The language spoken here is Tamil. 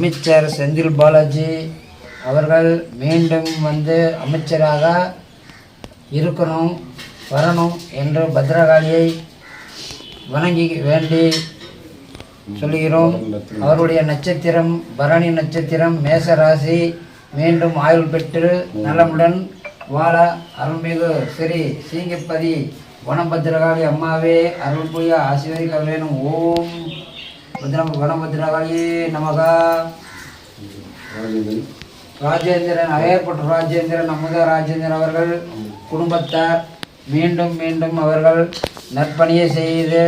அமைச்சர் செந்தில் பாலாஜி அவர்கள் மீண்டும் வந்து அமைச்சராக இருக்கணும் வரணும் என்று பத்ரகாளியை வணங்கி வேண்டி சொல்கிறோம். அவருடைய நட்சத்திரம் பரணி நட்சத்திரம், மேச ராசி. மீண்டும் ஆயுள் பெற்று நலமுடன் வாழ அருள்மிகு ஸ்ரீ சீங்கப்பதி வனபத்ரகாளி அம்மாவே அருள் புரிய ஆசீர்வதிக்க வேணும். ஓம் வனபத்ரகாளியே நமகா. ராஜேந்திரன், அயற்பட்ட ராஜேந்திரன், அமுத ராஜேந்திரன் அவர்கள் குடும்பத்தார் மீண்டும் மீண்டும் அவர்கள் நற்பணியை செய்து